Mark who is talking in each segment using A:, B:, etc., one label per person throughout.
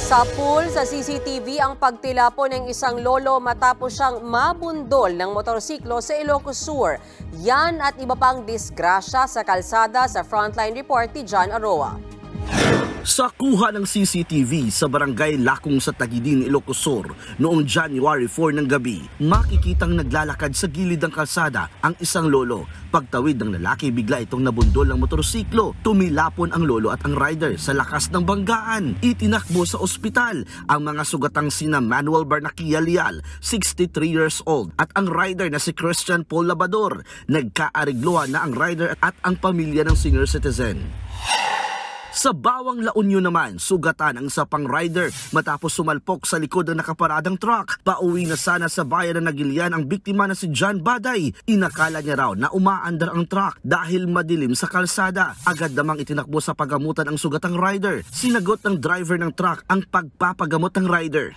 A: Sa pool sa CCTV ang pagtila po ng isang lolo matapos siyang mabundol ng motorsiklo sa Ilocos Sur. Yan at iba pang disgrasya sa kalsada sa Frontline Report ni John Aroa.
B: Sa kuha ng CCTV sa barangay Lakong sa Tagidin, Ilocos Sur noong January 4 ng gabi, makikitang naglalakad sa gilid ng kalsada ang isang lolo. Pagtawid ng lalaki, bigla itong nabundol ng motorsiklo. Tumilapon ang lolo at ang rider sa lakas ng banggaan. Itinakbo sa ospital ang mga sugatang sina Manuel Barnaquilla Lial, 63 years old, at ang rider na si Christian Paul Labador. Nagkaarigluhan na ang rider at ang pamilya ng senior citizen. Sa Bawang La Union naman, sugatan ang isa pang rider matapos sumalpok sa likod ng nakaparadang truck. Pauwi na sana sa bayan ng Nagilian ang biktima na si John Baday. Inakala niya raw na umaandar ang truck dahil madilim sa kalsada. Agad namang itinakbo sa pagamutan ang sugatang rider. Sinagot ng driver ng truck ang pagpapagamot ng rider.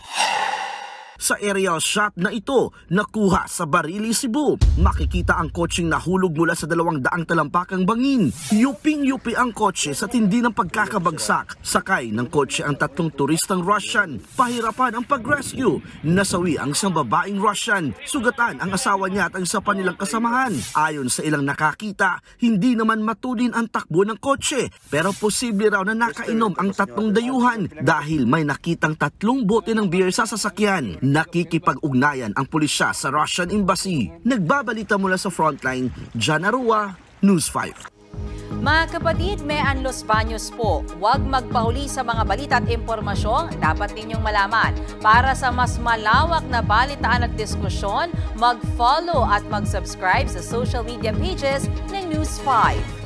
B: Sa aerial shot na ito, nakuha sa Barili, Cebu. Makikita ang kotseng nahulog mula sa 200 talampakang bangin. Yuping-yupi ang kotse sa tindi ng pagkakabagsak. Sakay ng kotse ang 3 turistang Russian. Pahirapan ang pag-rescue. Nasawi ang isang babaeng Russian. Sugatan ang asawa niya at ang isa pa nilang kasamahan. Ayon sa ilang nakakita, hindi naman matulin ang takbo ng kotse. Pero posible raw na nakainom ang 3 dayuhan dahil may nakitang 3 bote ng beer sa sasakyan. Nakikipag-ugnayan ang pulisya sa Russian Embassy. Nagbabalita mula sa Frontline, John Aroa, News 5.
C: Mga kapatid, may Los Baños po. Huwag magpahuli sa mga balita at impormasyong dapat ninyong malaman. Para sa mas malawak na balitaan at diskusyon, mag-follow at mag-subscribe sa social media pages ng News 5.